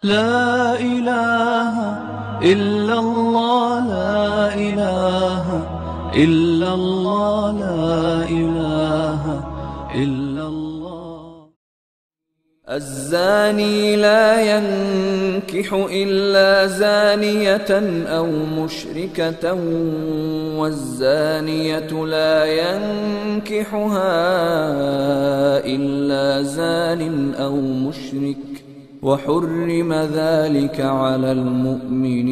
لا إله إلا الله لا إله إلا الله لا إله إلا الله. الزاني لا ينكح إلا زانية أو مشركة والزانية لا ينكحها إلا زان أو مشرك وحرم ذلك على المؤمنين.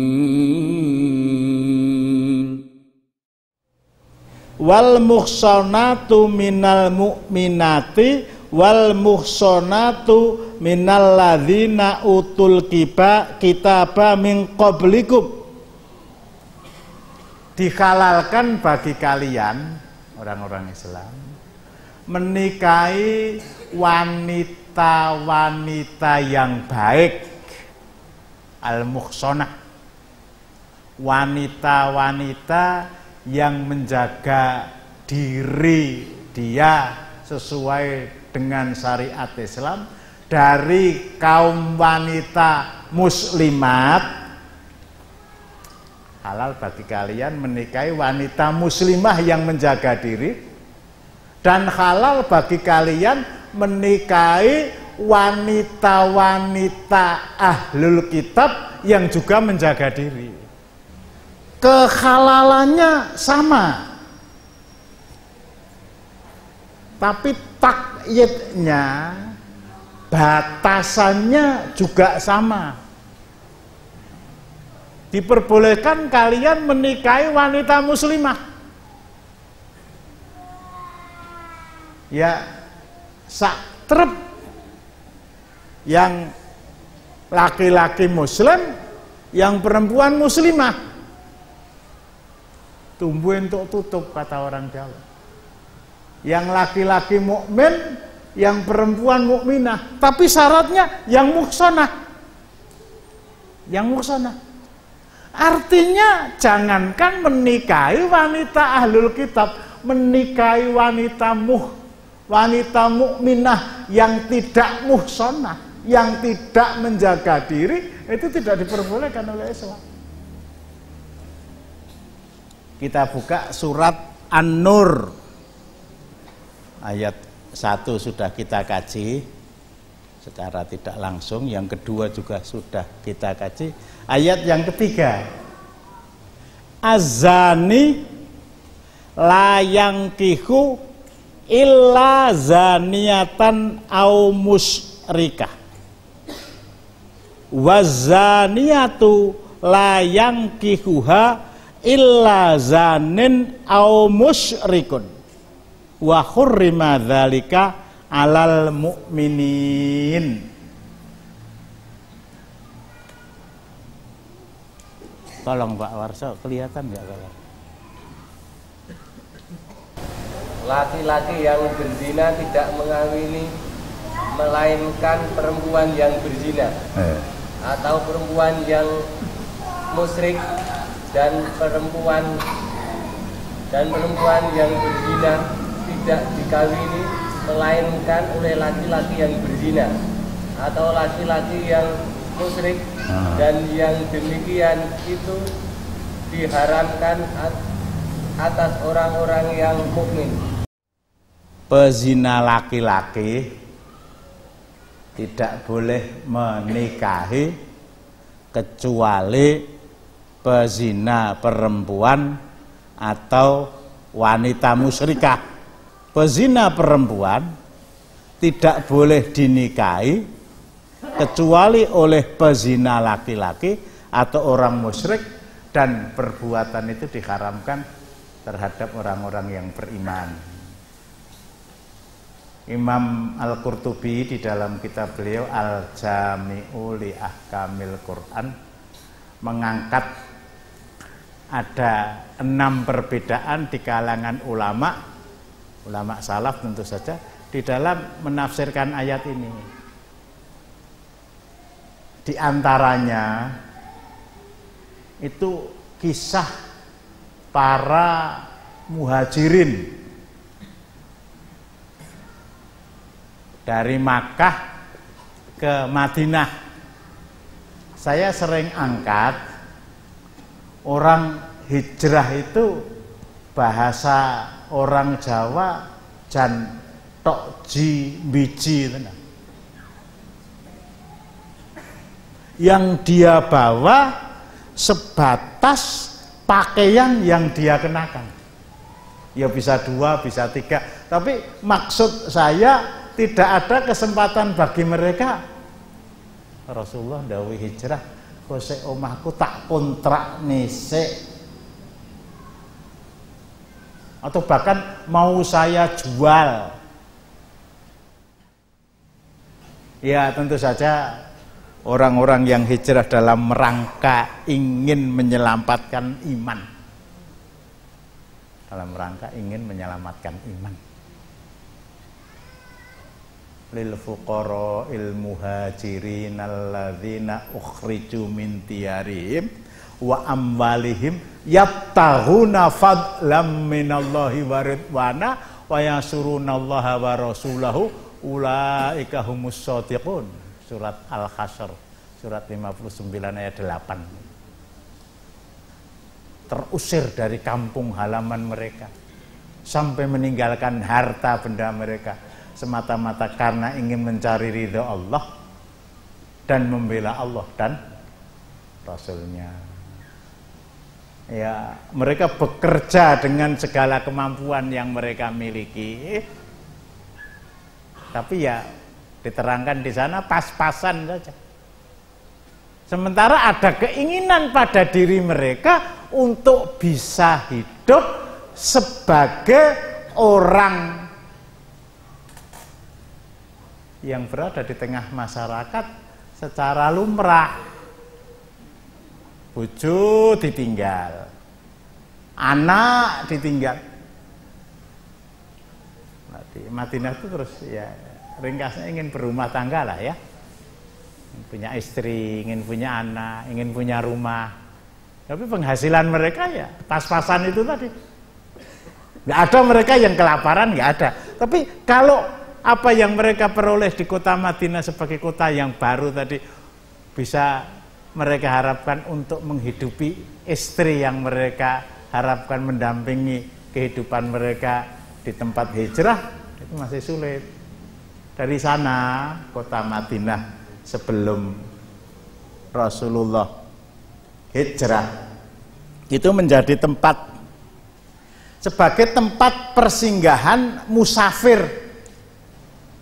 Wal muhsanatu minal mu'minati wal muhsanatu minal ladzina utul kitaba min qablikum. Dihalalkan bagi kalian orang-orang Islam menikahi wanita-wanita yang baik, al-muhsanah, wanita-wanita yang menjaga diri dia sesuai dengan syariat Islam dari kaum wanita muslimat. Halal bagi kalian menikahi wanita muslimah yang menjaga diri, dan halal bagi kalian menikahi wanita-wanita ahlul kitab yang juga menjaga diri. Kehalalannya sama, tapi takyidnya, batasannya juga sama. Diperbolehkan kalian menikahi wanita muslimah ya saktrep, yang laki-laki muslim, yang perempuan muslimah. Tumbuh untuk tutup, kata orang Jawa. Yang laki-laki mukmin, yang perempuan mukminah, tapi syaratnya yang muhsanah. Yang muhsanah artinya jangankan menikahi wanita ahlul kitab, menikahi wanita mukminah yang tidak muhsanah, yang tidak menjaga diri, itu tidak diperbolehkan oleh Islam. Kita buka surat An-Nur ayat 1 sudah kita kaji secara tidak langsung, yang kedua juga sudah kita kaji. Ayat yang ketiga, Az-zani la yankihu illa zaniatan au musyrikah wazaniatu la yankihuha illa zanin au musyrikun wa hurrima dzalika alal mu'minin. Tolong Pak Warso, kelihatan nggak kalau laki-laki yang berzina tidak mengawini melainkan perempuan yang berzina atau perempuan yang musyrik dan perempuan yang berzina tidak dikawini melainkan oleh laki-laki yang berzina atau laki-laki yang musyrik, dan yang demikian itu diharamkan atas orang-orang yang mukmin. Pezina laki-laki tidak boleh menikahi kecuali pezina perempuan atau wanita musyrikah. Pezina perempuan tidak boleh dinikahi kecuali oleh pezina laki-laki atau orang musyrik, dan perbuatan itu diharamkan terhadap orang-orang yang beriman. Imam Al-Qurtubi di dalam kitab beliau Al-Jami'u li Ahkamil Quran mengangkat ada 6 perbedaan di kalangan ulama salaf tentu saja di dalam menafsirkan ayat ini. Di antaranya itu kisah para muhajirin dari Makkah ke Madinah saya sering angkat orang hijrah itu bahasa orang Jawa jan tokji biji tenang. Yang dia bawa sebatas pakaian yang dia kenakan. Ya bisa 2, bisa 3. Tapi maksud saya tidak ada kesempatan bagi mereka. Rasulullah dawuh hijrah, kose omahku tak kontrak nisik. Atau bahkan mau saya jual. Ya tentu saja orang-orang yang hijrah dalam rangka ingin menyelamatkan iman. Dalam rangka ingin menyelamatkan iman. Lil fuqara'il muhajirin alladzina ukhriju min diyarihim wa amwalihim yabtaghuna fadlam minallahi wa ridwana wa yansurunallaha wa rasulahu ulaika humus shadiqun. Surat Al-Hasyr surat 59 ayat 8. Terusir dari kampung halaman mereka sampai meninggalkan harta benda mereka semata-mata karena ingin mencari ridha Allah dan membela Allah dan Rasulnya. Ya, mereka bekerja dengan segala kemampuan yang mereka miliki. Tapi ya diterangkan di sana pas-pasan saja. Sementara ada keinginan pada diri mereka untuk bisa hidup sebagai orang yang berada di tengah masyarakat secara lumrah. Bojo ditinggal, anak ditinggal. Madinah itu terus ya ringkasnya ingin berumah tangga lah ya, ingin punya istri, ingin punya anak, ingin punya rumah. Tapi penghasilan mereka ya pas-pasan itu tadi. Nggak ada mereka yang kelaparan, nggak ada. Tapi kalau apa yang mereka peroleh di kota Madinah sebagai kota yang baru tadi bisa mereka harapkan untuk menghidupi istri yang mereka harapkan mendampingi kehidupan mereka di tempat hijrah, itu masih sulit. Dari sana kota Madinah sebelum Rasulullah hijrah itu menjadi tempat sebagai tempat persinggahan musafir.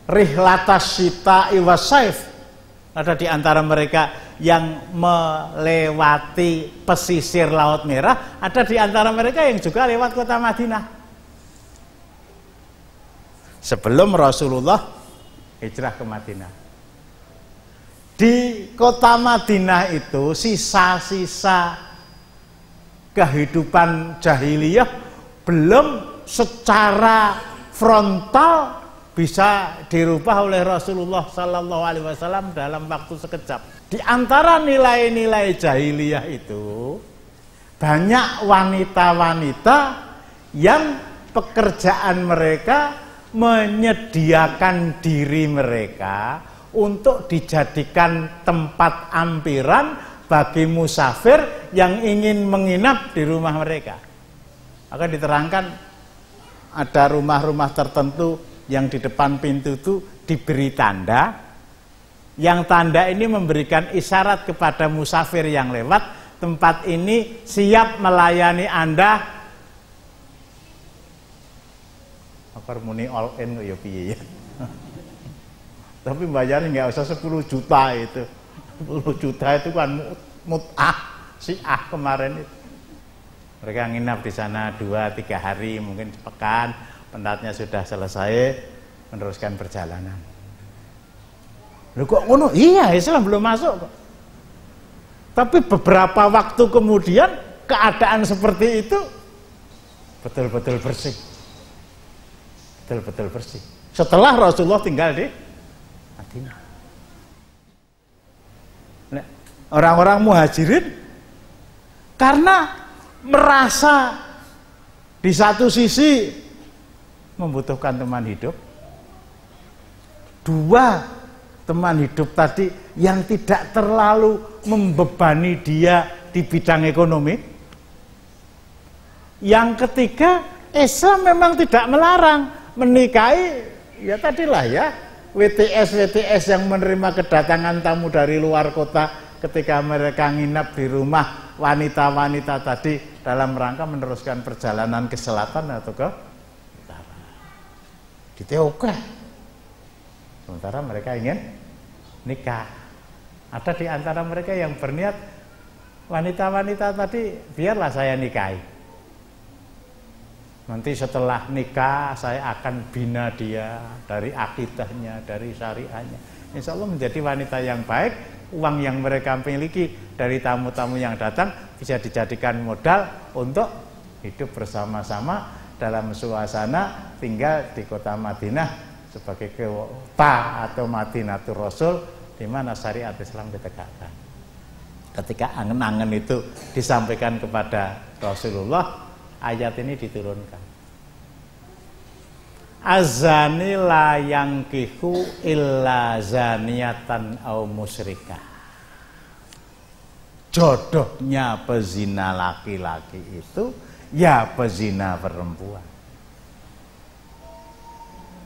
Rihlatas syita'i wassaif. Ada di antara mereka yang melewati pesisir Laut Merah, ada di antara mereka yang juga lewat kota Madinah. Sebelum Rasulullah hijrah ke Madinah. Di kota Madinah itu sisa-sisa kehidupan jahiliyah belum secara frontal bisa dirubah oleh Rasulullah Sallallahu Alaihi Wasallam dalam waktu sekejap. Di antara nilai-nilai jahiliyah itu banyak wanita-wanita yang pekerjaan mereka menyediakan diri mereka untuk dijadikan tempat ampiran bagi musafir yang ingin menginap di rumah mereka. Akan diterangkan ada rumah-rumah tertentu yang di depan pintu itu diberi tanda, yang tanda ini memberikan isyarat kepada musafir yang lewat, tempat ini siap melayani Anda. Akar muni all in ya piye ya. Tapi bayarnya nggak usah 10 juta itu. 10 juta itu kan mut'ah si'ah kemarin itu. Mereka nginap di sana 2-3 hari, mungkin sepekan. Pendatnya sudah selesai, meneruskan perjalanan. Loh kok ngono? Iya, Islam belum masuk kok. Tapi beberapa waktu kemudian keadaan seperti itu betul-betul bersih. Betul-betul bersih. Setelah Rasulullah tinggal di Madinah. Nah, orang-orang muhajirin karena merasa di satu sisi membutuhkan teman hidup, 2 teman hidup tadi yang tidak terlalu membebani dia di bidang ekonomi. Yang ketiga, Islam memang tidak melarang menikahi, ya tadilah ya, WTS yang menerima kedatangan tamu dari luar kota ketika mereka nginap di rumah wanita-wanita tadi dalam rangka meneruskan perjalanan ke selatan atau ke utara. Diteoke. Sementara mereka ingin nikah. Ada di antara mereka yang berniat, wanita-wanita tadi biarlah saya nikahi. Nanti setelah nikah saya akan bina dia dari akidahnya, dari syariahnya. Insya Allah menjadi wanita yang baik. Uang yang mereka miliki dari tamu-tamu yang datang bisa dijadikan modal untuk hidup bersama-sama dalam suasana tinggal di kota Madinah sebagai kota atau Madinatul Rasul di mana syariat Islam ditegakkan. Ketika angen-angen itu disampaikan kepada Rasulullah, ayat ini diturunkan. Azani la yankihu illa zaniatan au musyrikah. Jodohnya pezina laki-laki itu ya pezina perempuan.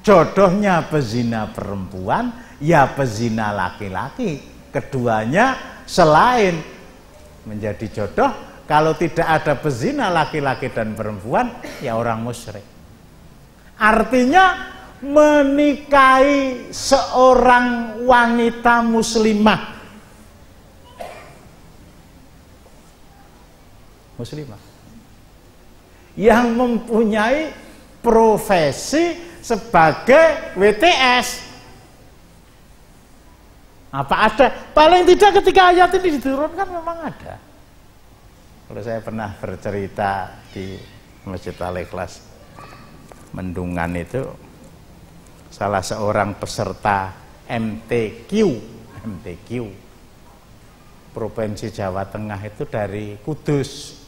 Jodohnya pezina perempuan ya pezina laki-laki. Keduanya selain menjadi jodoh, kalau tidak ada pezina laki-laki dan perempuan, ya orang musyrik. Artinya menikahi seorang wanita muslimah yang mempunyai profesi sebagai WTS. Apa ada? Paling tidak ketika ayat ini diturunkan memang ada. Kalau saya pernah bercerita di Masjid Al-Ikhlas Mendungan itu, salah seorang peserta MTQ Provinsi Jawa Tengah itu dari Kudus.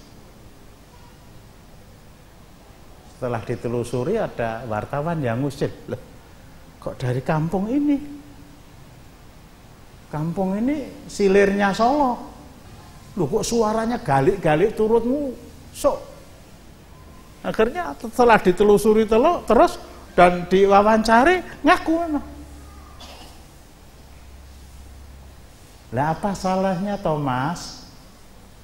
Setelah ditelusuri ada wartawan yang ngusir, loh, kok dari kampung ini? Kampung ini silirnya Solo. Loh, kok suaranya galik-galik turutmu sok. Akhirnya setelah ditelusuri terus dan diwawancari, ngaku memang. Lah apa salahnya Thomas?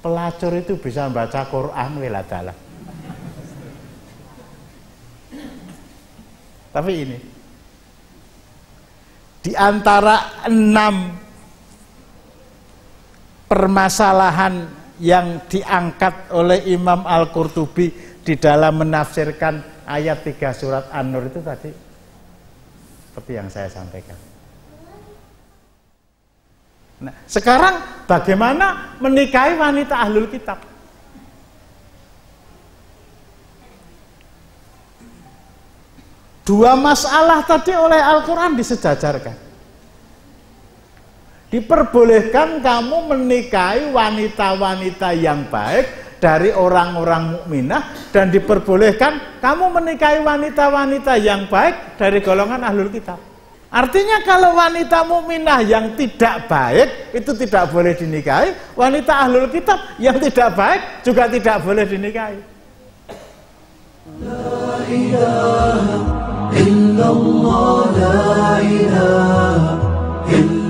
Pelacur itu bisa baca Quran weladalah. Tapi ini di antara 6 permasalahan yang diangkat oleh Imam Al-Qurtubi di dalam menafsirkan ayat 3 surat An-Nur itu tadi seperti yang saya sampaikan. Nah, sekarang bagaimana menikahi wanita ahlul kitab? Dua masalah tadi oleh Al-Quran disejajarkan. Diperbolehkan kamu menikahi wanita-wanita yang baik dari orang-orang mukminah, dan diperbolehkan kamu menikahi wanita-wanita yang baik dari golongan ahlul kitab. Artinya kalau wanita mukminah yang tidak baik itu tidak boleh dinikahi, wanita ahlul kitab yang tidak baik juga tidak boleh dinikahi. La ilaha illallah, la ilaha illallah.